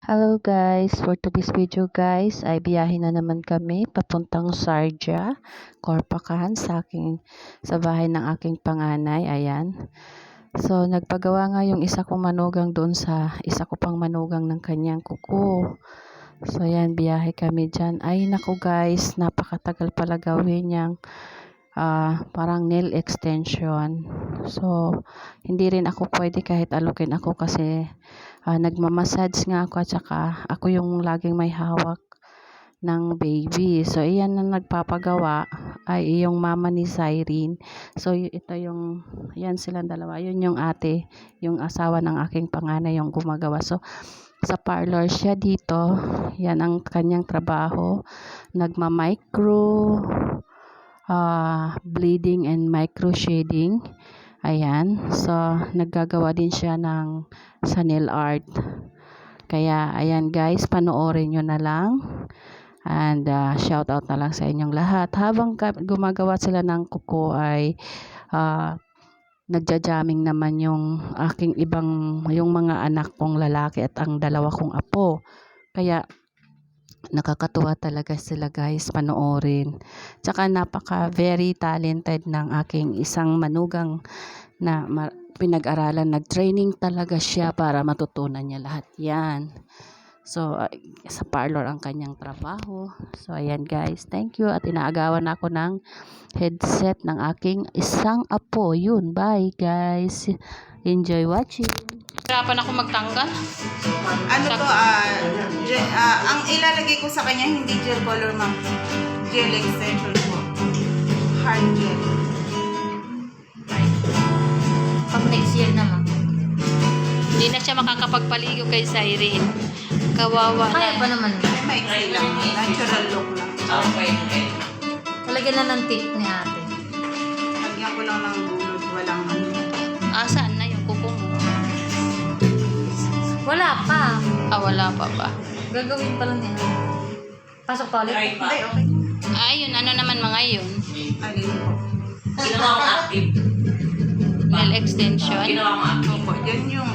Hello guys, for today's video guys ay biyahe na naman kami papuntang Sharjah, Corpacan sa bahay ng aking panganay. Ayan. So nagpagawa nga yung isa kong manugang doon sa isa ko pang manugang ng kanyang kuko. So ayan, biyahe kami dyan. Ay naku guys, napakatagal pala gawin yung parang nail extension. So hindi rin ako pwede kahit alukin ako kasi nagmamassage nga ako at saka ako yung laging may hawak ng baby. So iyan na nagpapagawa ay yung mama ni Cyrene. So ito yung, yan silang dalawa. Yun yung ate, yung asawa ng aking panganay yung gumagawa. So sa parlor siya dito. Yan ang kanyang trabaho. Nagma-micro bleeding and micro shading. Ayan. So naggagawa din siya sa nail art. Kaya ayan guys, panoorin nyo na lang. And shout out na lang sa inyong lahat. Habang gumagawa sila ng kuko ay nagja-jamming naman yung aking yung mga anak kong lalaki at ang dalawa kong apo. Kaya nakakatuwa talaga sila guys, panoorin. Tsaka very talented ng aking isang manugang na pinag-aralan, nag-training talaga siya para matutunan niya lahat yan. So sa parlor ang kanyang trabaho. So ayan guys, thank you at inaagawan ako ng headset ng aking isang apo. Yun, bye guys, enjoy watching. Hirapan ako magtanggal. Ano to, ang ilalagay ko sa kanya hindi gel color ma'am, gel extension po, hard gel. Pag next year naman. Hindi na siya makakapagpaligo kay Cyrene. Kawawa na. Kaya pa naman. Maiksi lang, natural look lang. Talagyan na ng tip ni ate. Lagyan ko lang ng bulod, walang ano. Saan na yung kuko mo? Wala pa. Wala pa ba? Gagawin pa lang yan. Pasok pa ulit. Ay, okay. Yun. Ano naman mga yun? Alin po. Ginawa ko active. Nail extension? Ginawa ko active. Opo, yan yung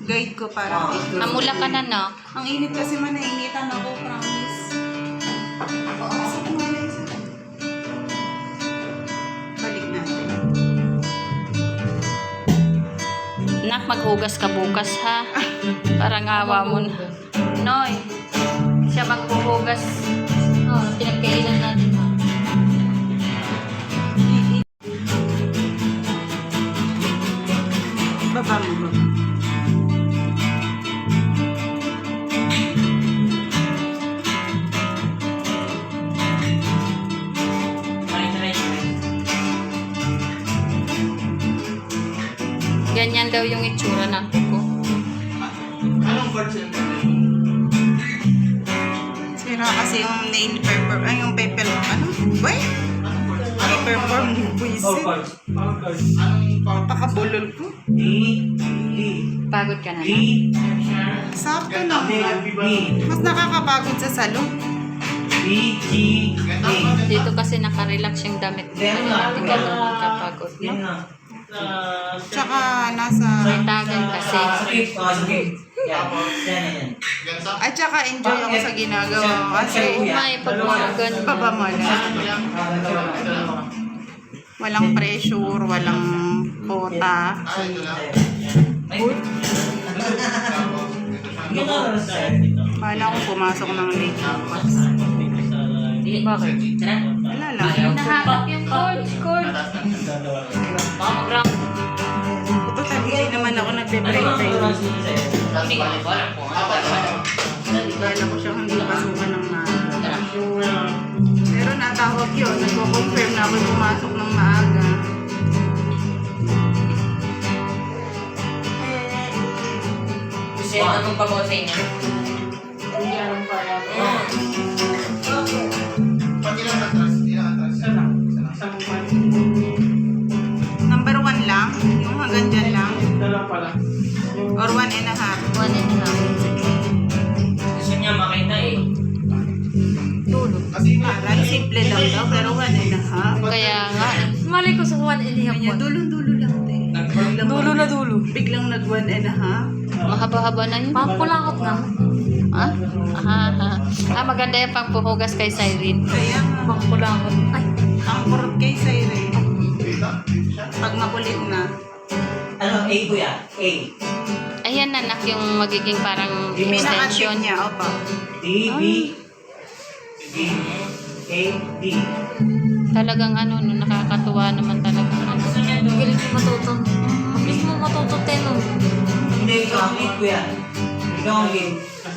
guide ko para Amula ka na, no? Ang init kasi man, nainitan ako, promise. Balik natin. Nak, maghugas ka bukas, ha? Parang awa mo na. Noy, siya maghuhugas. Pinagkainan natin. Baba mo ba? Ganyan daw yung itsura ng kuko. Sira kasi yung nail paper, yung paper, ano? Boy? Paper form ni Buisit. Pakabulol ko. Pagod ka na, na? Sakto lang yan. Mas nakakapagod sa salon. Dito kasi nakarelax yung damit. Hindi ka na magkapagod, no? Tsaka nasa... May tagal kasi. At tsaka enjoy ako sa ginagawa ko kasi May pagmagan. pabamala. Walang pressure, walang kota. Paano akong pumasok ng late bukas? Bakit? Wala lang. Nahatak yung cord. Ito hindi naman ako nagpe-break time. Kaya ko siyang hindi pasukan ng maaga. Pero natawag yun. Nagko-confirm na ako pumasok ng maaga. Gusto yun anong pabaw sa inyo? Number 1 lang? Yung hanggang dyan lang? Or 1 and a half? 1 and a half. Gusto niya makita eh. Parang simple lang daw, pero 1 and a half. Kaya nga. Mali ko sa 1 and a half. Kanya, dulo-dulo lang, te. Dulo na dulo. Biglang nag 1 and a half. Mahaba-haba na yun. Pangkulakot na. Ah? Maganda yung pangpuhugas kay Cyrene. Kaya nga, Pangkulakot. Ay, ang kurot kay Siren. Pag makulit na. Ano, A kuya? A. Ayan anak yung magiging parang Pinaka-tip extension. niya, opo. D, B, D, A, D. Talagang ano, no, nakakatuwa naman talaga. Gusto niya doon. galing ko matutong. Mabilis mo matutong no. Hindi, ikaw ang lead kuya. Ikaw ang lead.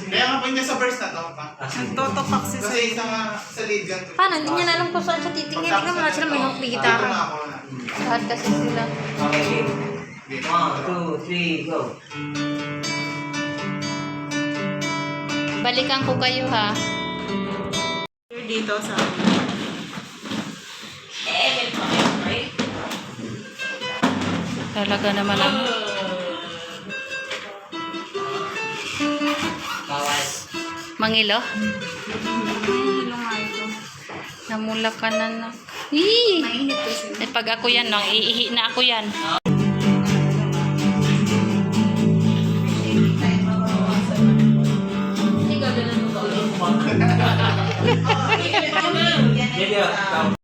Kaya nga po niya sa verse na to, pa. Nagtotopak si Kasi Siren. sa lead ganito. Paano? Hindi niya na alam kung saan siya titingin. Tingnan mo na sila may Dito gitara. na ako na. Lahat kasi sila. Okay, game. Dito. 1, 2, 3, go. Balikan ko kayo ha. Dito sa... Talaga naman ang Bawal. mangilo. Hilo nga ito. Namula ka na na. Hii! Mainit kasi. Eh, pag ako yan, no, iihi na ako yan. Hindi, ikaw.